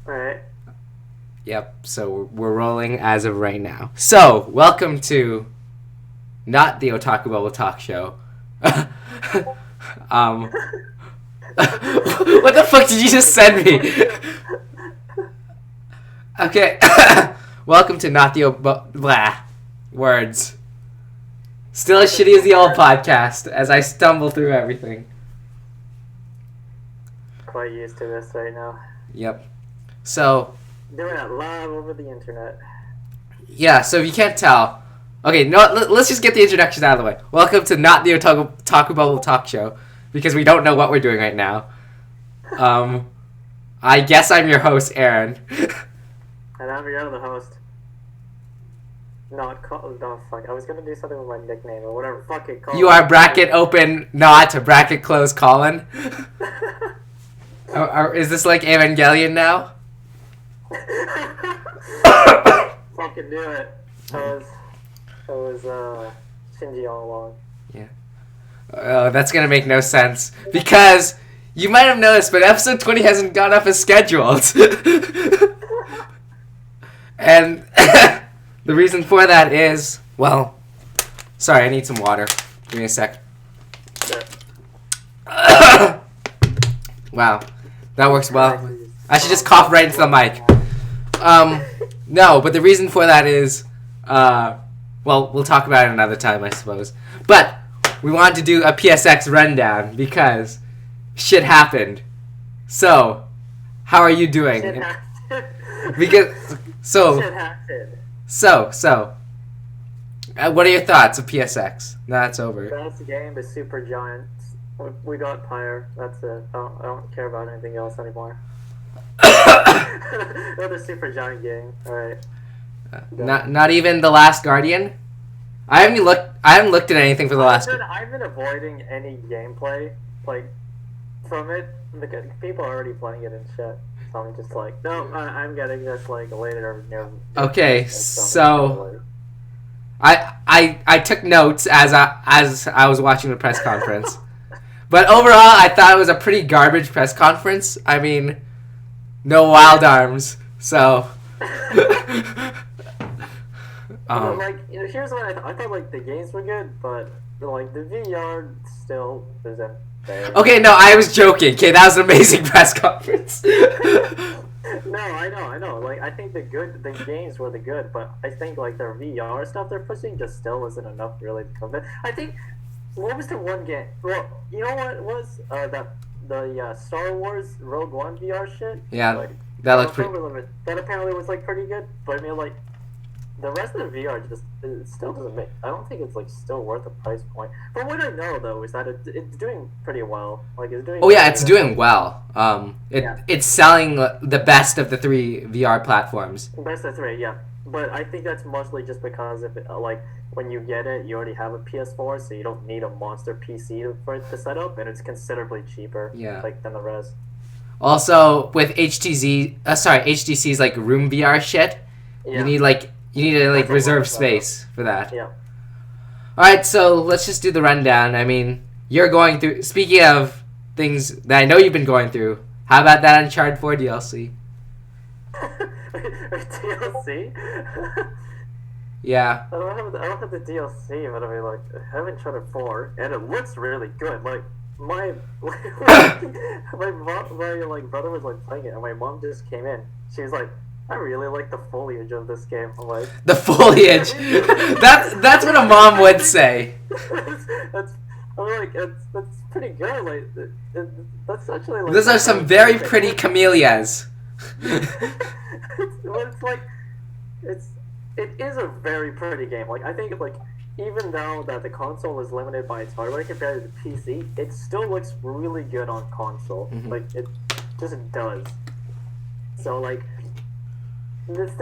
Alright. Yep, so we're rolling as of right now. So, welcome to not the Otaku Bubble Talk Show. What the fuck did you just send me? Okay, welcome to not the blah words. Still as shitty as the old podcast as I stumble through everything. Quite used to this right now. Yep. So, doing it live over the internet. yeah, so if you can't tell, okay, no, let's just get the introductions out of the way. Welcome to not the Otaku Bubble Talk Show, because we don't know what we're doing right now. I guess I'm your host, Aaron. And I'm your other host. Not no, fuck. I was gonna do something with my nickname or whatever. Fuck it, Colin. You are bracket open, not bracket close, Colin. Is this like Evangelion now? Fucking do it. I was Shinji all along. Yeah. Oh, that's gonna make no sense because you might have noticed, but episode 20 hasn't gone up as scheduled. And the reason for that is, well, sorry, I need some water. Give me a sec. Sure. Wow, that works well. I should just cough right into the mic. No, but the reason for that is, well, we'll talk about it another time, I suppose. But we wanted to do a PSX rundown because shit happened. So, how are you doing? Shit happened. Because Shit happened. What are your thoughts of PSX? Now it's over. Best game is Super Giants. We got Pyre. That's it. I don't care about anything else anymore. Another Super Giant game. Alright. Not even The Last Guardian? I haven't looked at anything for The Last Guardian. I've been avoiding any gameplay from it because people are already playing it and shit. So I'm just like, no, I'm getting this later. Okay, so I took notes as I was watching the press conference. But overall, I thought it was a pretty garbage press conference. I mean, no wild arms, so. Here's what I thought. I thought the games were good, but the VR still isn't there. Okay, no, I was joking. Okay, that was an amazing press conference. No, I know. I think the games were the good, but I think their VR stuff they're pushing just still isn't enough really to come in. I think. What was the one game? Well, you know what it was? The Star Wars Rogue One VR shit. Yeah, that looked pretty. That apparently was pretty good, but I mean the rest of the VR just it still doesn't make. I don't think it's still worth the price point. But what I know though is that it's doing pretty well. It's doing. Oh yeah, it's doing well. It's selling the best of the three VR platforms. Best of three, yeah. But I think that's mostly just because of when you get it, you already have a PS4, so you don't need a monster PC for it to set up, and it's considerably cheaper. Yeah. Than the rest. Also, with HTC's room VR shit, yeah. you need to reserve space for that. Yeah. All right, so let's just do the rundown. I mean, you're going through. Speaking of things that I know you've been going through, how about that Uncharted 4 DLC? DLC? Yeah. I don't have the DLC, but I mean, I have Uncharted 4, and it looks really good. My my brother was playing it, and my mom just came in. She was like, I really like the foliage of this game. I'm like, the foliage. That's what a mom would say. that's pretty good. That's actually Those are some very pretty camellias. It is a very pretty game. I think even though that the console is limited by its hardware compared to the PC, it still looks really good on console. Mm-hmm. It just does. So it's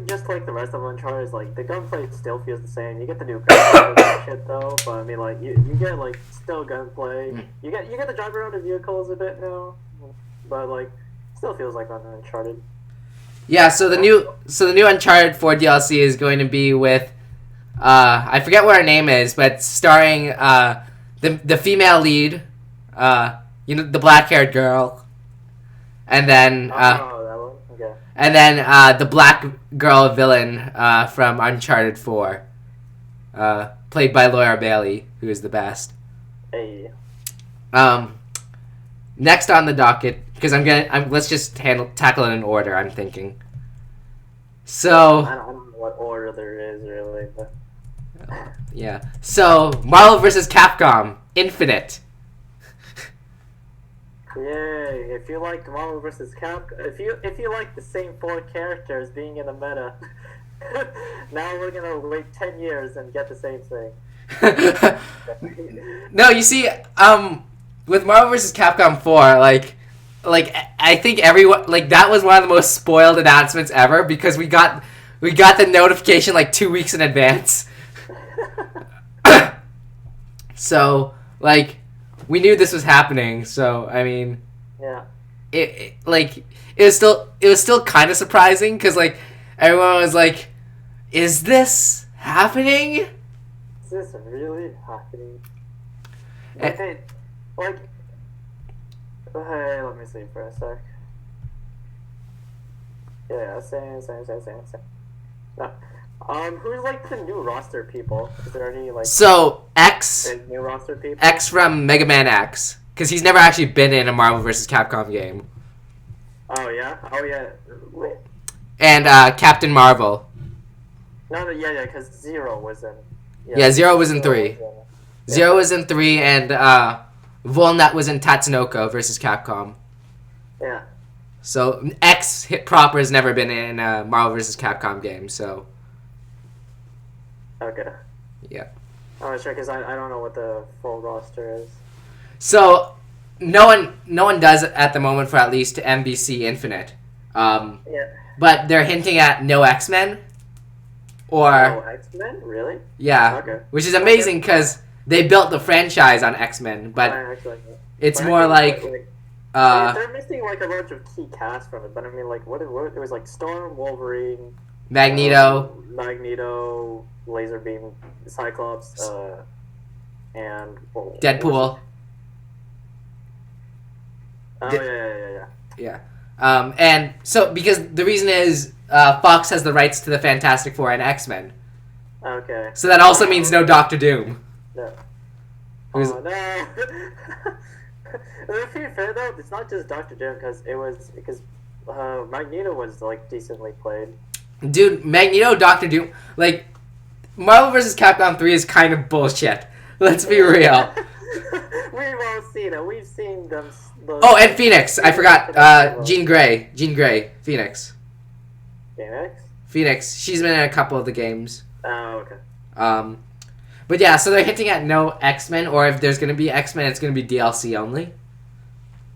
just like the rest of Uncharted. The gunplay still feels the same. You get the new graphics and shit though, but I mean you get still gunplay. Mm. You get to drive around the vehicles a bit now, but still feels like on Uncharted. Yeah, so the new Uncharted 4 DLC is going to be with I forget what her name is, but starring the female lead, the black-haired girl, and then that one? Okay. Okay. And then the black girl villain from Uncharted 4, played by Laura Bailey, who is the best. Hey. Next on the docket, because let's just tackle it in order. I'm thinking. So. I don't know what order there is really, but. Yeah. So Marvel vs. Capcom Infinite. Yay! If you like Marvel vs. Capcom, if you like the same 4 characters being in the meta, now we're gonna wait 10 years and get the same thing. No, you see, with Marvel vs. Capcom 4, like I think everyone, like, that was one of the most spoiled announcements ever because we got the notification like 2 weeks in advance. So, like, we knew this was happening. So, I mean, yeah, it was still kind of surprising because, like, everyone was like, "Is this happening? Is this really happening?" Hey, let me see for a sec. Yeah, same. No. Who's like the new roster people? Is there any like? So X new roster people? X from Mega Man X, because he's never actually been in a Marvel vs. Capcom game. Oh yeah. Wait. And Captain Marvel. No, yeah, because Zero was in. Yeah, Zero was in 3. Zero was in 3, and Volnut was in Tatsunoko vs. Capcom. Yeah. So X hit proper has never been in a Marvel vs. Capcom game. So. Okay. Yeah. I'm not sure because I don't know what the full roster is. So no one does it at the moment for at least MVC Infinite. Yeah. But they're hinting at no X-Men. Or no X-Men, really? Yeah. Okay. Which is amazing because they built the franchise on X-Men, but it's more like they're missing like a bunch of key cast from it. But I mean, like what it was like Storm, Wolverine, Magneto, Laserbeam, Cyclops, and Deadpool. Yeah. And so because the reason is Fox has the rights to the Fantastic Four and X-Men. Okay. So that also means no Doctor Doom. No. Oh no. To be fair though, it's not just Doctor Doom because Magneto was like decently played. Dude, Magneto, Doctor Doom, like Marvel vs. Capcom 3 is kind of bullshit. Let's be real. We've all seen it. We've seen them. Oh, and Phoenix. I forgot. Jean Grey. Phoenix. Phoenix. She's been in a couple of the games. Oh, okay. But yeah, so they're hinting at no X-Men, or if there's going to be X-Men, it's going to be DLC only.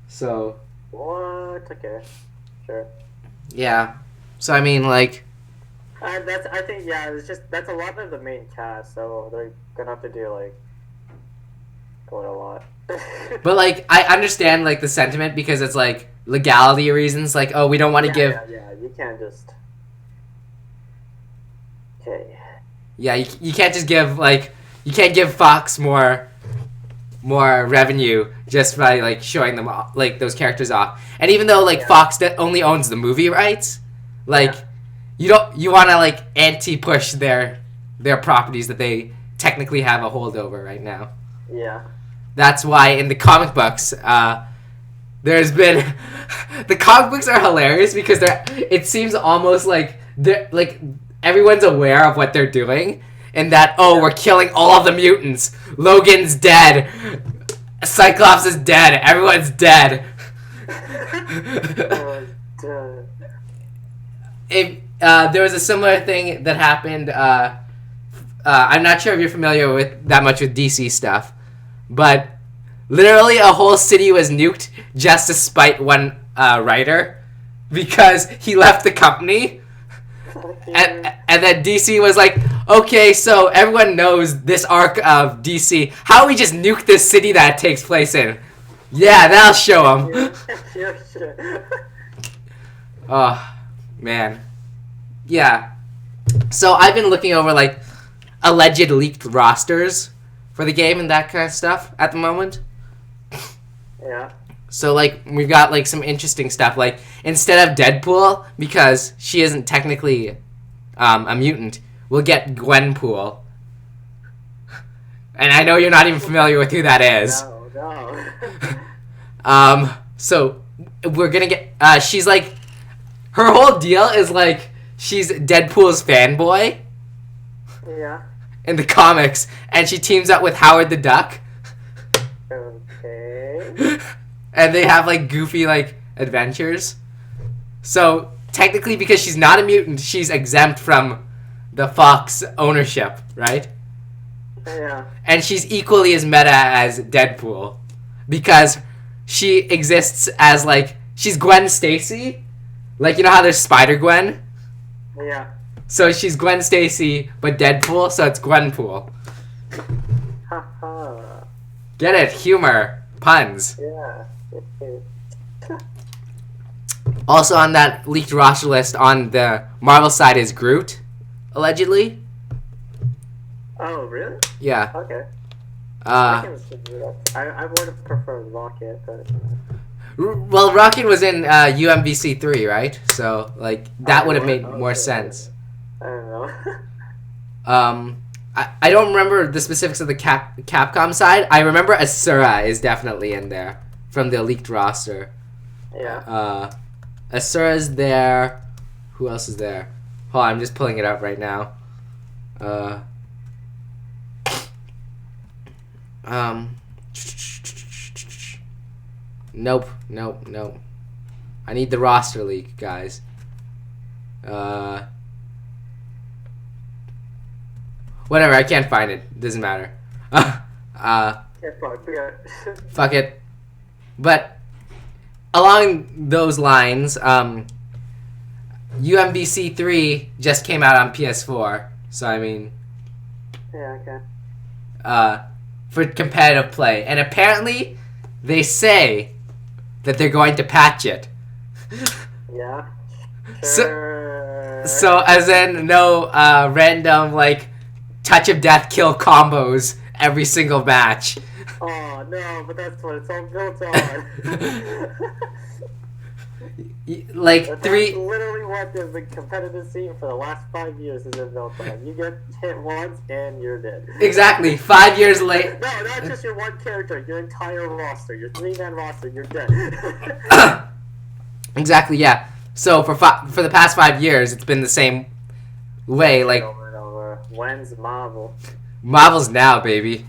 So. What? Okay. Sure. Yeah. So, I mean, like. I think, yeah, that's a lot of the main cast, so they're going to have to do, like, quite a lot. But, like, I understand, like, the sentiment because it's, like, legality reasons. Like, oh, we don't want to give. Yeah, you can't just. Okay. Yeah, you can't just give, like. You can't give Fox more revenue just by, like, showing them, like, those characters off. And even though, like, Fox only owns the movie rights, like, you want to, like, anti-push their properties that they technically have a holdover right now. Yeah. That's why in the comic books, there's been... the comic books are hilarious because it seems almost like everyone's aware of what they're doing. And that, we're killing all of the mutants. Logan's dead. Cyclops is dead. Everyone's dead. There was a similar thing that happened. I'm not sure if you're familiar with that much with DC stuff, but literally a whole city was nuked just to spite one writer because he left the company. And then DC was like, okay, so everyone knows this arc of DC. How about we just nuke this city that it takes place in? Yeah, that'll show them. Oh, man. Yeah. So I've been looking over, like, alleged leaked rosters for the game and that kind of stuff at the moment. Yeah. So, like, we've got, like, some interesting stuff. Like, instead of Deadpool, because she isn't technically a mutant, we'll get Gwenpool. And I know you're not even familiar with who that is. No. So, we're gonna get... she's, like... Her whole deal is, like, she's Deadpool's fanboy. Yeah. In the comics. And she teams up with Howard the Duck. Okay. And they have, like, goofy, like, adventures. So, technically, because she's not a mutant, she's exempt from the Fox ownership, right? Yeah. And she's equally as meta as Deadpool. Because she exists as, like... She's Gwen Stacy. Like, you know how there's Spider-Gwen? Yeah. So she's Gwen Stacy, but Deadpool, so it's Gwenpool. Haha. Get it? Humor. Puns. Yeah. Also on that leaked roster list on the Marvel side is Groot, allegedly. Oh, really? Yeah. Okay. I would have preferred Rocket, but... Well, Rocket was in UMVC 3, right? So, like, that would have made more sense. I don't know. I don't remember the specifics of the Capcom side. I remember Asura is definitely in there from the leaked roster. Yeah. Asura's there. Who else is there? Hold on, I'm just pulling it up right now. Nope. I need the roster leak, guys. Whatever, I can't find it. Doesn't matter. Fuck it. But along those lines, UMVC 3 just came out on PS4. So I mean, yeah, okay. For competitive play, and apparently they say that they're going to patch it. Yeah. Sure. So as in no random like touch of death kill combos every single match. Oh no, but that's what it's all built on. Like that's three. Literally what the competitive scene for the last 5 years has been built on. You get hit once and you're dead. Exactly. 5 years later. No, not just your one character. Your entire roster. Your 3-man roster. You're dead. Exactly. Yeah. So for the past 5 years, it's been the same way. Like over and over. When's Marvel? Marvel's now, baby.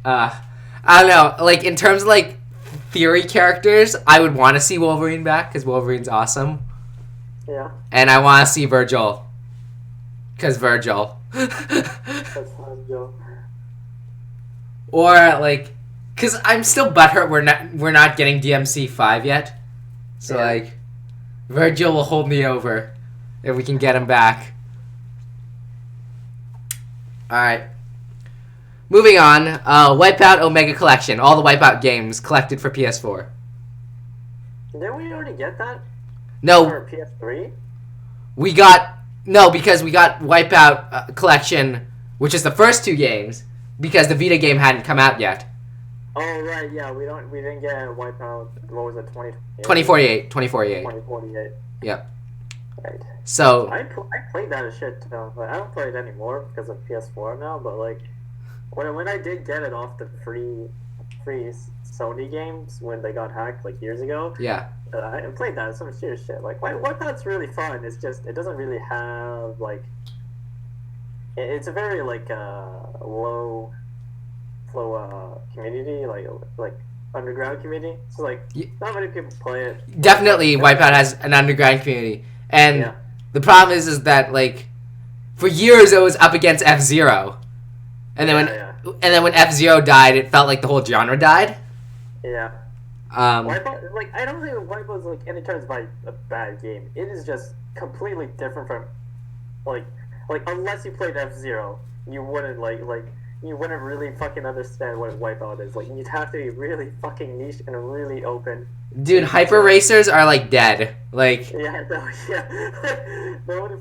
I don't know. Like in terms of like theory characters, I would want to see Wolverine back because Wolverine's awesome. Yeah. And I want to see Virgil. Because Virgil. That's Virgil. Or like, because I'm still butthurt we're not getting DMC 5 yet. So yeah. like, Virgil will hold me over if we can get him back. Alright. Moving on, Wipeout Omega Collection. All the Wipeout games collected for PS4. Didn't we already get that? No. For PS3? Because we got Wipeout Collection, which is the first 2 games, because the Vita game hadn't come out yet. Oh, right, yeah, we didn't get Wipeout, what was it, 2048. 2048. Yep. Right. So... I played that as shit, too, but I don't play it anymore because of PS4 now, but like... When I did get it off the free Sony games when they got hacked like years ago, yeah, I played that. Some serious shit. Like Wipeout's really fun. It's just it doesn't really have like it's a very like low community like underground community. So like not many people play it. Definitely, Wipeout has an underground community, and the problem is that like for years it was up against F-Zero. And then when F-Zero died, it felt like the whole genre died. Yeah. Wipeout, like I don't think Wipeout is like any terms by a bad game. It is just completely different from like unless you played F-Zero, you wouldn't you wouldn't really fucking understand what Wipeout is. Like you'd have to be really fucking niche and really open. Dude, hyper racers are like dead. Like nobody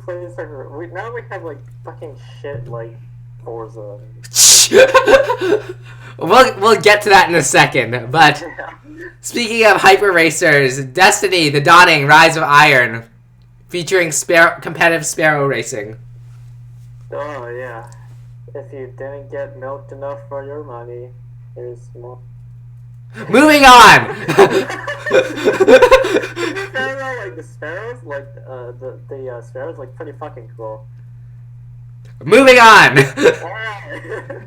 plays Hyper. Now we have like fucking shit like Forza. We'll get to that in a second. But speaking of hyper racers, Destiny: The Dawning: Rise of Iron, featuring competitive sparrow racing. Oh yeah. If you didn't get milked enough for your money, here's more. Moving on. Like the sparrows, like the sparrows, like pretty fucking cool. Moving on.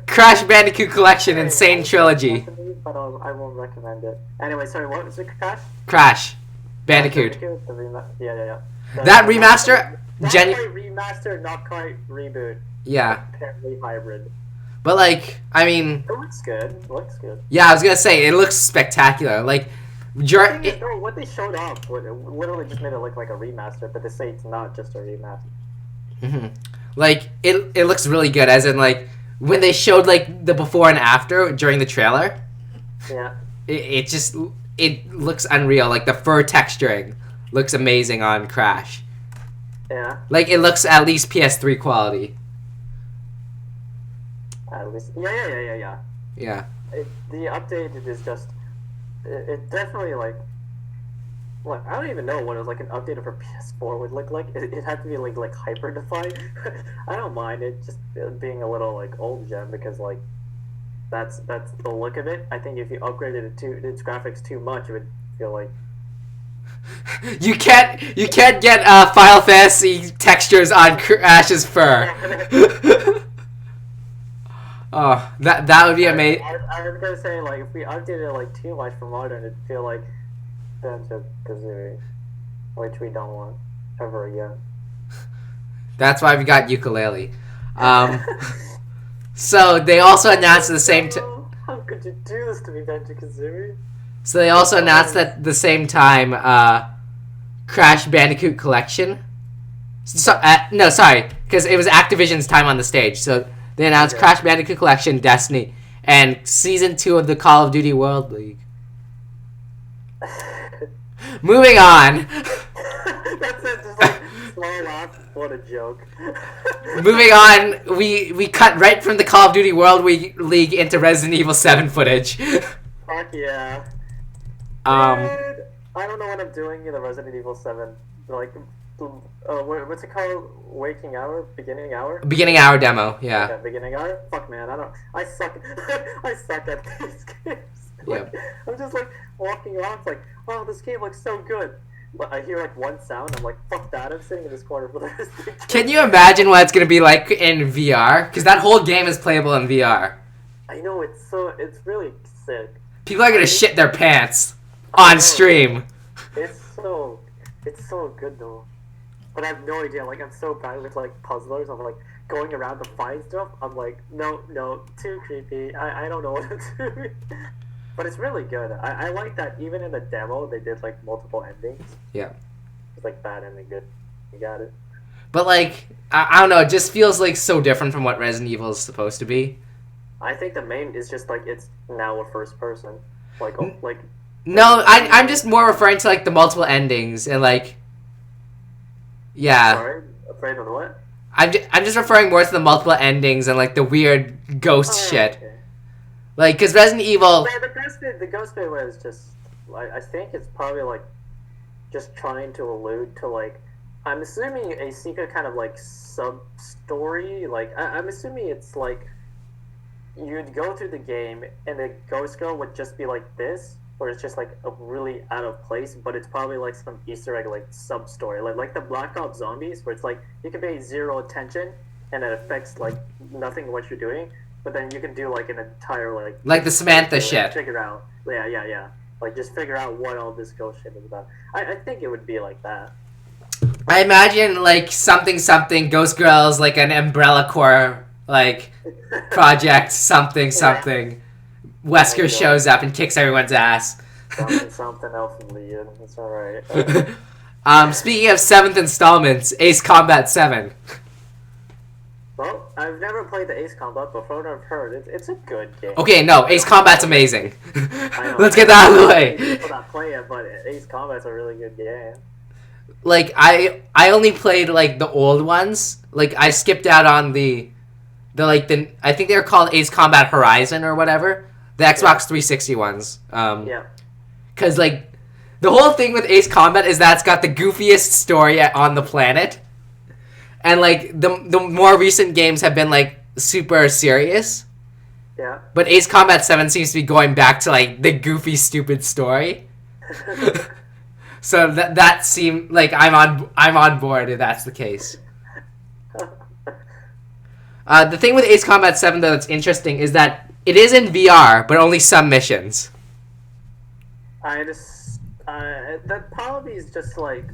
Crash Bandicoot Collection Insane Trilogy. But I won't recommend it. Anyway, sorry, what was it? Crash Bandicoot. Yeah. That remaster. Not quite remaster, not quite reboot. Yeah. Apparently hybrid. But like, I mean, it looks good. It looks good. Yeah, I was gonna say it looks spectacular. Like, what they showed off, literally just made it look like a remaster, but they say it's not just a remaster. Mm-hmm. Like it looks really good. As in, like when they showed like the before and after during the trailer. Yeah. It looks unreal. Like the fur texturing looks amazing on Crash. Yeah. Like it looks at least PS3 quality. At least, yeah. Yeah. The update is just, it definitely like I don't even know what like an update for PS4 would look like. It had to be like hyper defined. I don't mind it just being a little like old gen because like that's the look of it. I think if you upgraded its graphics too much, it would feel like. You can't get Final Fantasy textures on Crash's fur. Oh, that would be amazing. I was gonna say like if we updated it like too much for modern, it'd feel like Banjo-Kazooie, which we don't want ever again. That's why we got Ukulele. So they also announced at the same time. How could you do this to me, Banjo-Kazooie? So they also announced at the same time Crash Bandicoot Collection. No, sorry, because it was Activision's time on the stage. So they announced Crash Bandicoot Collection, Destiny, and Season 2 of the Call of Duty World League. Moving on. That's it, just like small laugh. What a joke. Moving on, we cut right from the Call of Duty World League into Resident Evil 7 footage. Fuck yeah. Dude, I don't know what I'm doing in the Resident Evil 7. Like, what's it called? Waking hour? Beginning hour? Beginning hour demo, yeah. Beginning hour? Fuck man, I suck at these games. Like, I'm just like walking around, it's like, oh, this game looks so good. But I hear like one sound, I'm like, fuck that, I'm sitting in this corner for the rest of the game. Can you imagine what it's gonna be like in VR? Because that whole game is playable in VR. I know, it's really sick. People are gonna shit their pants on stream. It's so good though. But I have no idea, like I'm so bad with like puzzlers, I'm like going around to find stuff, I'm like, no, too creepy, I don't know what to do. But it's really good. I like that even in the demo they did like multiple endings. Yeah. It's like bad ending, good. You got it. But like, I don't know, it just feels like so different from what Resident Evil is supposed to be. I think the main is just like it's now a first person. Like No, I'm just more referring to like the multiple endings and like. Yeah. Sorry? Afraid of what? I'm just referring more to the multiple endings and like the weird ghost shit. Okay. Like, because Resident Evil. The ghost bit was just. I think it's probably like just trying to allude to like. I'm assuming a secret kind of like sub story. Like I'm assuming it's like you'd go through the game and the ghost girl would just be like this, or it's just like a really out of place, but it's probably like some Easter egg like sub story, like the Black Ops Zombies, where it's like you can pay zero attention and it affects like nothing what you're doing, but then you can do like an entire like the Samantha shit. Figure out, yeah. Like just figure out what all this ghost shit is about. I think it would be like that. I imagine like something Ghost Girls, like an Umbrella Corps like project something. Wesker shows up and kicks everyone's ass. Something else in the end. It's alright. Speaking of 7th installments, Ace Combat 7. Well, I've never played the Ace Combat, but from what I've heard, it's a good game. Okay, no, Ace Combat's amazing. Let's get that out of the way. People that play it, but Ace Combat's a really good game. Like, I only played, like, the old ones. Like, I skipped out on the I think they were called Ace Combat Horizon or whatever, the Xbox 360 ones. Because like the whole thing with Ace Combat is that it's got the goofiest story on the planet, and like the more recent games have been like super serious. Yeah. But Ace Combat 7 seems to be going back to like the goofy, stupid story. So that seemed like I'm on board if that's the case. The thing with Ace Combat 7 though that's interesting is that it is in VR, but only some missions. That probably is just like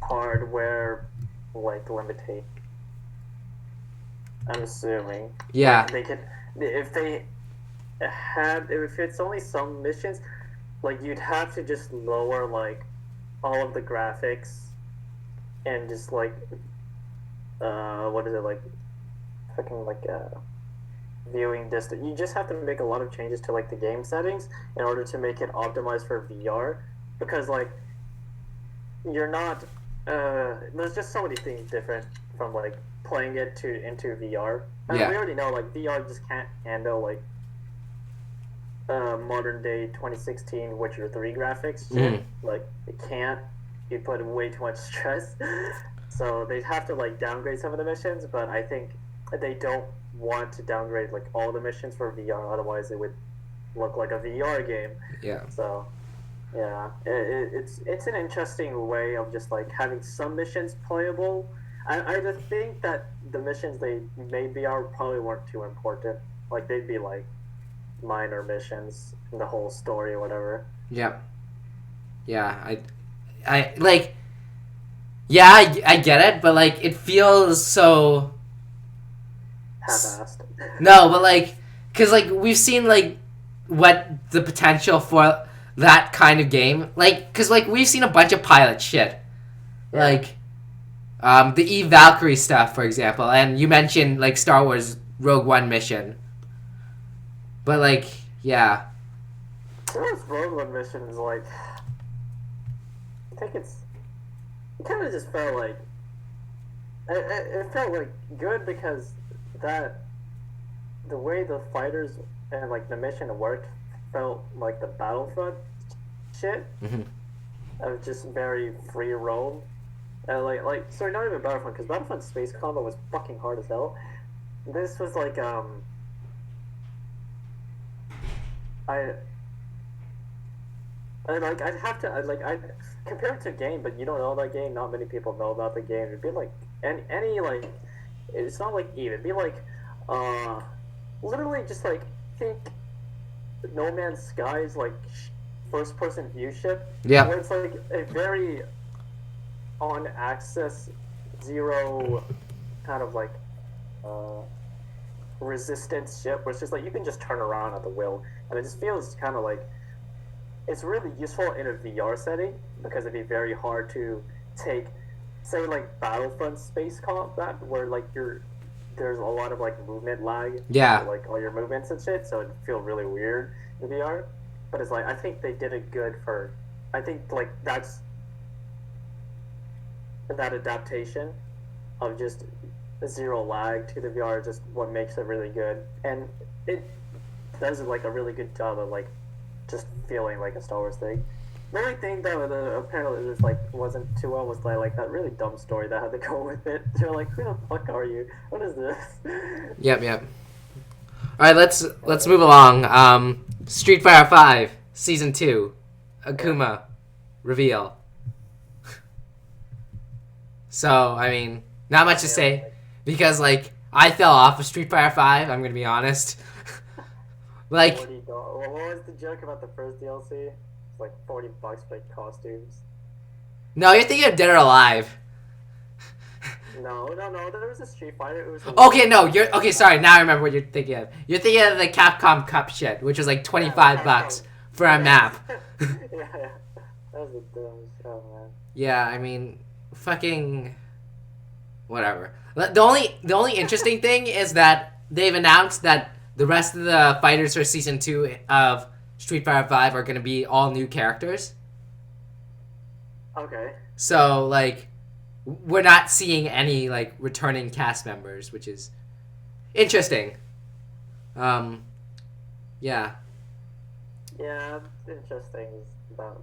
hardware like limitation. I'm assuming. Yeah. They could if it's only some missions, like you'd have to just lower like all of the graphics and just like what is it like fucking like viewing distance. You just have to make a lot of changes to like the game settings in order to make it optimized for VR, because like you're not there's just so many things different from like playing it into VR. And we already know like VR just can't handle like modern day 2016 Witcher 3 graphics shit. Like it can't. You put way too much stress. So they'd have to like downgrade some of the missions, but I think they don't want to downgrade like all the missions for VR, otherwise it would look like a VR game. Yeah. So yeah, it's an interesting way of just like having some missions playable. I just think that the missions they made VR probably weren't too important. Like they'd be like minor missions in the whole story or whatever. Yeah. Yeah, I like. Yeah, I get it, but like it feels so half-assed. No, but like, cause like we've seen like what the potential for that kind of game, like, cause like we've seen a bunch of pilot shit, like, the Eve Valkyrie stuff, for example, and you mentioned like Star Wars Rogue One mission, but like, yeah. Star Wars Rogue One mission is like, I think it kind of just felt like it felt like good because that the way the fighters and like the mission worked felt like the Battlefront shit. Of just very free roam, and like sorry, not even Battlefront, because Battlefront space combat was fucking hard as hell. This was like I'd have to I compare it to a game, but you don't know that game. Not many people know about the game. It'd be like any like, it's not like Eve. It'd be like literally just like think No Man's Sky's like first person view ship. Yeah. Where it's like a very on access zero kind of like resistance ship where it's just like you can just turn around at the will, and it just feels kind of like it's really useful in a VR setting because it'd be very hard to take, say, like Battlefront space combat where like there's a lot of like movement lag, like all your movements and shit, so it'd feel really weird in VR. But it's like I think they did it good for, I think like that's that adaptation of just zero lag to the VR is just what makes it really good, and it does like a really good job of like just feeling like a Star Wars thing. The only thing that apparently just like wasn't too well was like that really dumb story that had to go with it. They're like, who the fuck are you? What is this? Yep. All right, let's move along. Street Fighter 5 Season 2, Akuma reveal. So I mean, not much to say because like I fell off of Street Fighter 5. I'm gonna be honest. Like, what was the joke about the first DLC? It's like $40 for like costumes. No, you're thinking of Dead or Alive. No. There was a Street Fighter. It was okay. No, you're okay. Sorry, now I remember what you're thinking of. You're thinking of the Capcom Cup shit, which was like $25 for a map. yeah, that was a dumb show, man. Yeah, I mean, fucking whatever. The only interesting thing is that they've announced that the rest of the fighters for Season 2 of Street Fighter 5 are going to be all new characters. Okay. So, like, we're not seeing any, like, returning cast members, which is interesting. Yeah. Yeah, interesting. About.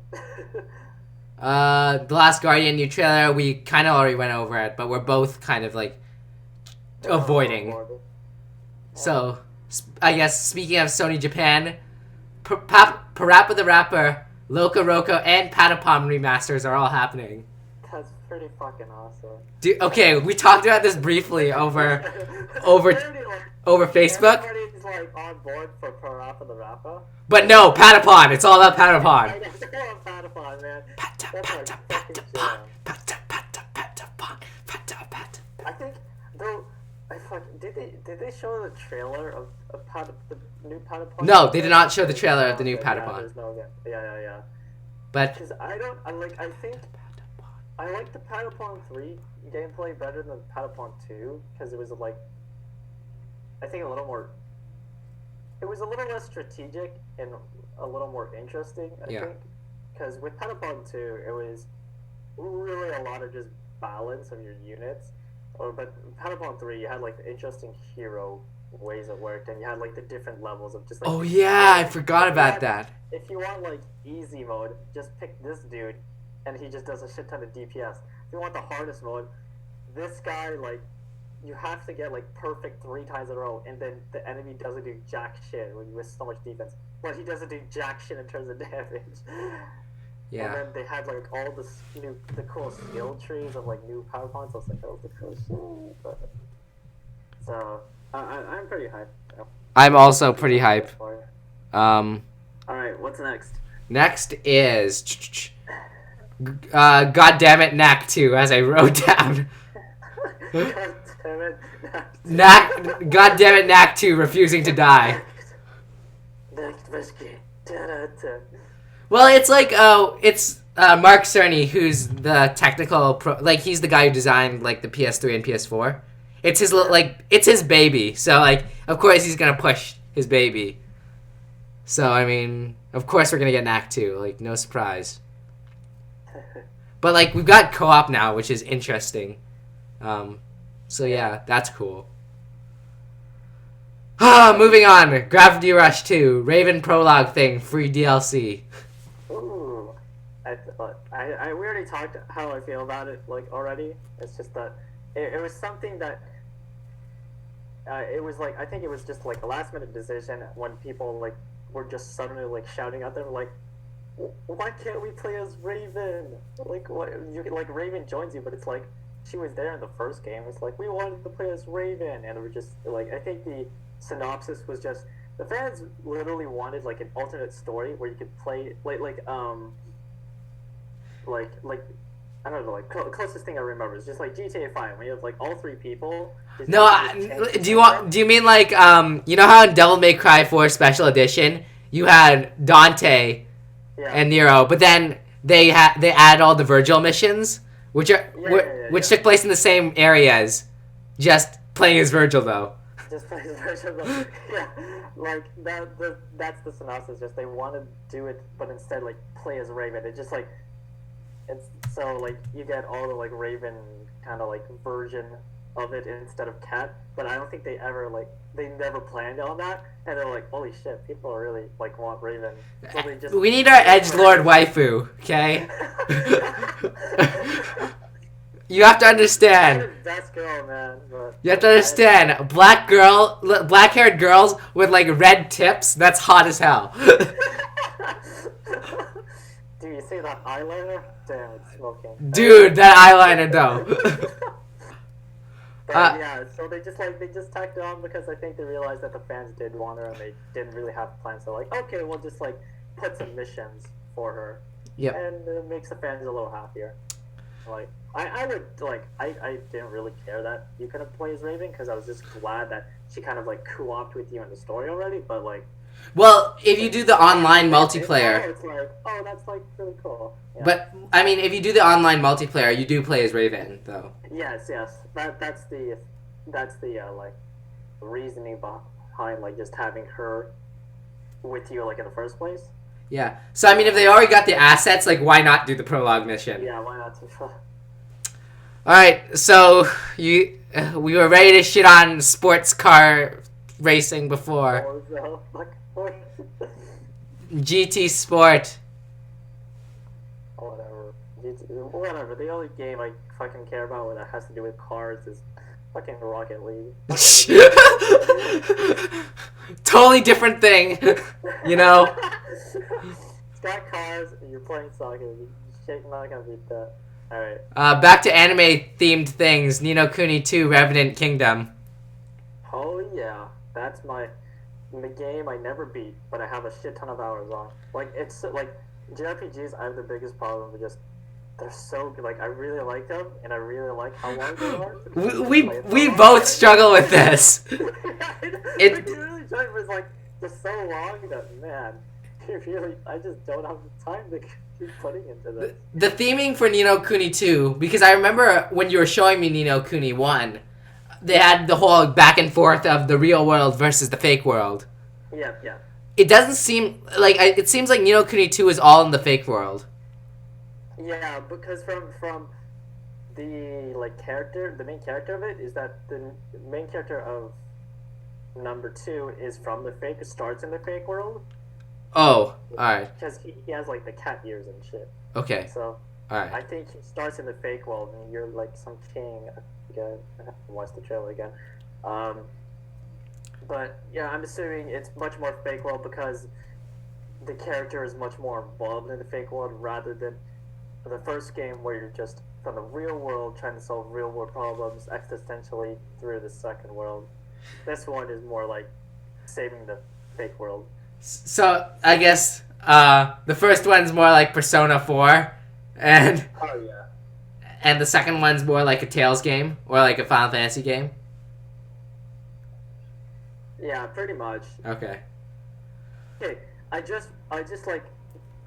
The Last Guardian new trailer, we kind of already went over it, but we're both kind of like avoiding. So, I guess speaking of Sony Japan, Parappa the Rapper, Loco Roco, and Patapon remasters are all happening. That's pretty fucking awesome. Okay, we talked about this briefly over Facebook. Everybody's like on board for Parappa the Rapper. But no, Patapon. It's all about Patapon. I know, Patapon, man. I think though, did they show the trailer of the new Patapon? No, they did not show the trailer of the new Yeah, Patapon. there's no, yeah. But Because I think I like the Patapon 3 gameplay better than Patapon 2 because it was like, I think a little more. It was a little less strategic and a little more interesting. I think because with Patapon 2, it was really a lot of just balance of your units. But Patapon 3, you had like the interesting hero ways it worked, and you had like the different levels of just like. oh yeah, I forgot about that. If you want like easy mode, just pick this dude, and he just does a shit ton of DPS. If you want the hardest mode, this guy like you have to get like perfect 3 times in a row, and then the enemy doesn't do jack shit when you with so much defense. But he doesn't do jack shit in terms of damage. Yeah. And then they had like all the cool skill trees of like new power pawns. I was like, oh, the cool shit. But, so I'm pretty hyped. Yeah. I'm also pretty hype. All right, what's next? Next is God damn it, Knack 2, as I wrote down. God damn it. God damn it, Knack 2 refusing to die. Well, it's like it's Mark Cerny, who's the technical like he's the guy who designed like the PS3 and PS4. It's his it's his baby, so like of course he's gonna push his baby. So I mean, of course we're gonna get Knack 2, like no surprise. But like we've got co-op now, which is interesting. So yeah, that's cool. Moving on, Gravity Rush 2, Raven Prologue thing, free DLC. Ooh, we already talked how I feel about it like already. It's just that it was something that it was like I think it was just like a last minute decision when people like were just suddenly like shouting out there like, why can't we play as Raven? Like what like Raven joins you, but it's like she was there in the first game. It's like we wanted to play as Raven, and we're just like I think the synopsis was just the fans literally wanted like an alternate story where you could play like I don't know, like closest thing I remember is just like GTA 5 when you have like all 3 people. No, do you mean like you know how in Devil May Cry 4 Special Edition you had Dante and Nero, but then they added all the Virgil missions, which took place in the same areas, just playing as Virgil though. Just play as Virgil though. Yeah, like that's the synopsis. Just they want to do it, but instead like play as Raven. It just like it's so like you get all the like Raven kind of like version of it instead of Cat. But I don't think they never planned on that, and they're like, holy shit, people really like want Raven. So they just we need our edgelord waifu, okay? You have to understand. Best girl, man. You have to understand. Black-haired girls with like red tips. That's hot as hell. Do you see that eyeliner? Damn, it's smoking. Dude, that eyeliner though. But yeah, so they just tacked it on because I think they realized that the fans did want her and they didn't really have plans. So like, okay, we'll just like put some missions for her. Yep. And it makes the fans a little happier. Like I didn't really care that you couldn't play as Raven because I was just glad that she kind of like co-opted with you in the story already. But like, well, if you do the online multiplayer, it's like, oh, that's like really cool. Yeah. But I mean, if you do the online multiplayer, you do play as Raven though. Yes. That's the like reasoning behind like just having her with you like in the first place. Yeah. So I mean, if they already got the assets, like why not do the prologue mission? Yeah, why not? All right. So you we were ready to shit on sports car racing before. GT Sport. Whatever. The only game I fucking care about that has to do with cars is fucking Rocket League. Totally different thing, you know? It's got cars and you're playing soccer. You're not gonna beat that. Alright. Back to anime-themed things. Ni no Kuni 2 Revenant Kingdom. Oh yeah. That's the game I never beat, but I have a shit ton of hours on. Like, it's, like, JRPGs, I have the biggest problem with just, they're so good. Like, I really like them, and I really like how long they are. We both struggle with this. It really was like, just so long that, man, I just don't have the time to keep putting into this. The theming for Ni no Kuni 2, because I remember when you were showing me Ni no Kuni 1, they had the whole back and forth of the real world versus the fake world. Yeah. It doesn't seem like it seems like Ni no Kuni 2 is all in the fake world. Yeah, because from the character, the main character of it is that the main character of number 2 is from the fake. It starts in the fake world. Oh, all right. Because he has like the cat ears and shit. Okay. So all right. I think he starts in the fake world, and you're like some king. Again, I have to watch the trailer again. But yeah, I'm assuming it's much more fake world because the character is much more involved in the fake world rather than the first game where you're just from the real world trying to solve real world problems existentially through the second world. This one is more like saving the fake world. So I guess the first one's more like Persona 4, and oh yeah, and the second one's more like a Tales game or like a Final Fantasy game. Yeah, pretty much. Okay. Okay, I just like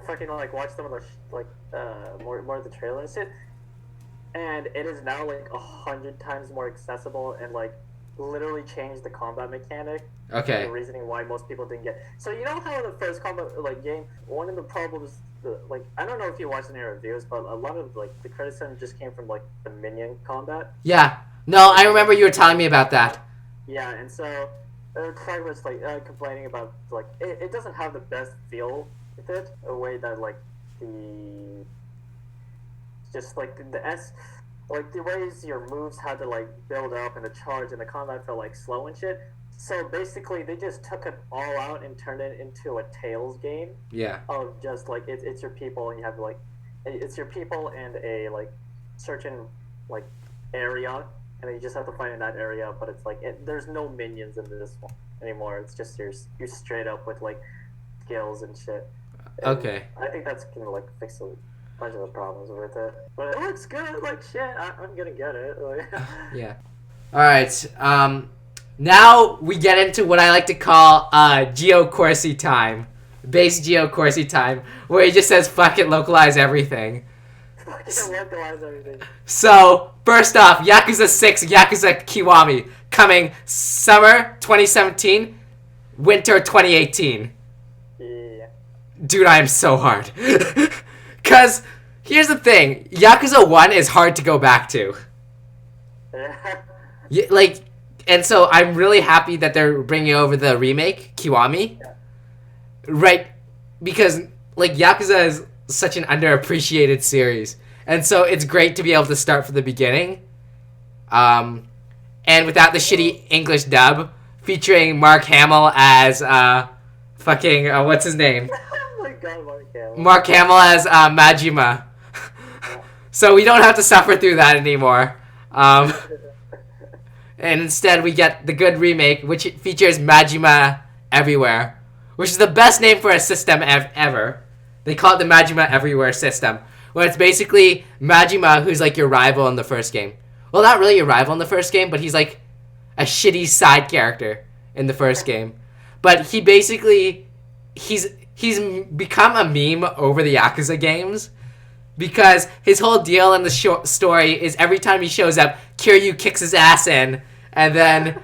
fucking like watched some of the more of the trailer and shit, and it is now like 100 times more accessible and like literally changed the combat mechanic. Okay. The reasoning why most people didn't get. So you know how the first combat game, one of the problems, I don't know if you watched any reviews, but a lot of like the criticism just came from like the minion combat. Yeah. No, I remember you were telling me about that. Yeah, and so Craig was like complaining about like it doesn't have the best feel with it, a way that like the just like like the ways your moves had to like build up and the charge and the combat felt like slow and shit. So basically, they just took it all out and turned it into a Tales game. Yeah. Of just like it's your people and you have like it's your people and a like certain like area, and then you just have to fight in that area. But it's like there's no minions in this one anymore. It's just you're straight up with like skills and shit. And okay. I think that's gonna like fix a bunch of the problems with it. But it looks good. Like shit, I'm gonna get it. Yeah. All right. Now we get into what I like to call Geo Corsi time. Base Geo Corsi time, where he just says fuck it, localize everything. Localize everything. So, first off, Yakuza 6, Yakuza Kiwami, coming summer 2017, winter 2018. Yeah. Dude, I am so hard. Because, here's the thing, Yakuza 1 is hard to go back to. Yeah. And so I'm really happy that they're bringing over the remake, Kiwami. Yeah. Right, because, Yakuza is such an underappreciated series. And so it's great to be able to start from the beginning. And without the shitty English dub, featuring Mark Hamill as, what's his name? Oh my god, Mark Hamill. Mark Hamill as, Majima. So we don't have to suffer through that anymore. And instead we get the good remake, which features Majima Everywhere, which is the best name for a system ever. They call it the Majima Everywhere system, where it's basically Majima, who's like your rival in the first game. Well, not really your rival in the first game, but he's like a shitty side character in the first game. But he basically, he's become a meme over the Yakuza games, because his whole deal in the story is every time he shows up, Kiryu kicks his ass in, and then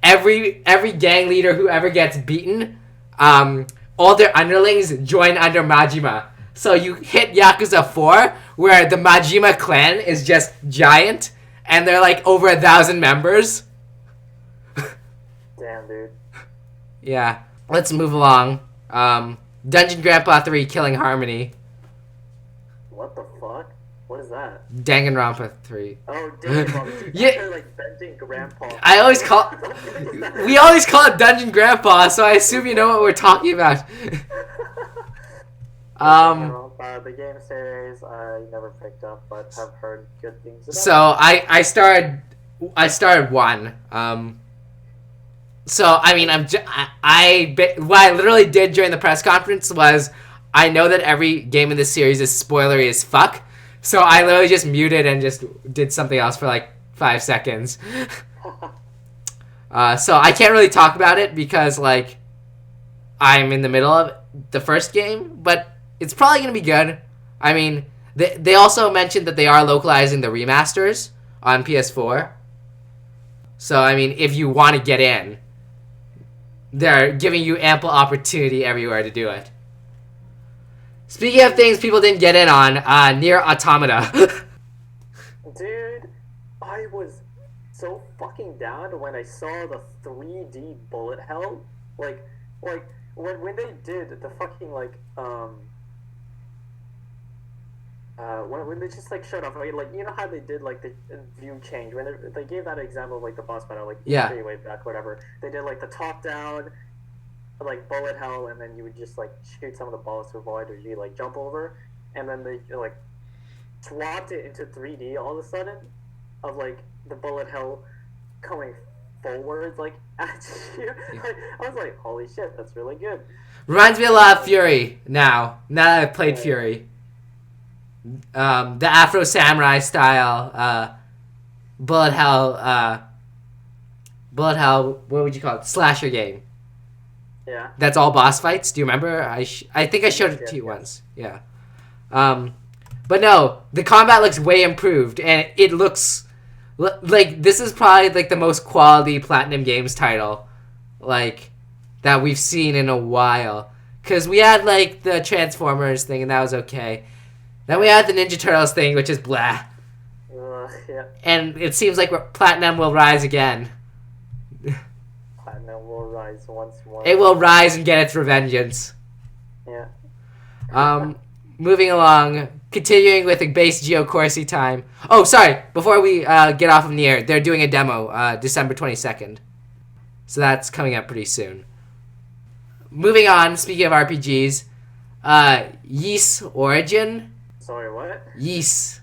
every gang leader who ever gets beaten, all their underlings join under Majima. So you hit Yakuza 4, where the Majima clan is just giant, and they're like over 1,000 members. Damn, dude. Yeah. Let's move along. Dungeon Grandpa 3 Killing Harmony. What the fuck? What is that? Danganronpa 3. Oh, Danganronpa. Yeah. Like Dungeon Grandpa. I always call... We always call it Dungeon Grandpa, so I assume you know what we're talking about. The game series I never picked up, but have heard good things about. So I started 1. So I mean what I literally did during the press conference was I know that every game in this series is spoilery as fuck, so I literally just muted and just did something else for like 5 seconds. So I can't really talk about it because like I'm in the middle of the first game, but it's probably gonna be good. I mean, they also mentioned that they are localizing the remasters on PS4. So I mean, if you want to get in, they're giving you ample opportunity everywhere to do it. Speaking of things people didn't get in on, Nier Automata. Dude, I was so fucking down when I saw the 3D bullet hell. Like when they did the fucking when they just like showed off, like you know how they did like the view change when they gave that example of like the boss battle, like way back, whatever. They did like the top down, like bullet hell, and then you would just like shoot some of the balls to avoid, or you like jump over, and then they like swapped it into 3D all of a sudden, of like the bullet hell coming forward like at you. Like, I was like, holy shit, that's really good. Reminds me a lot of Fury now that I've played Fury. The Afro Samurai style bullet hell, what would you call it? Slasher game. Yeah. That's all boss fights. Do you remember? I think I showed it to you once. Yeah. But no, the combat looks way improved, and it looks like this is probably like the most quality Platinum Games title, like that we've seen in a while. Cause we had like the Transformers thing, and that was okay. Then we had the Ninja Turtles thing, which is blah. Yeah. And it seems like Platinum will rise again. Platinum will rise once more. It will rise and get its revengeance. Yeah. Moving along, continuing with the base Geo Corsi time. Oh, sorry. Before we get off of Nier, they're doing a demo December 22nd. So that's coming up pretty soon. Moving on, speaking of RPGs, Ys Origin. Sorry, what? Ys.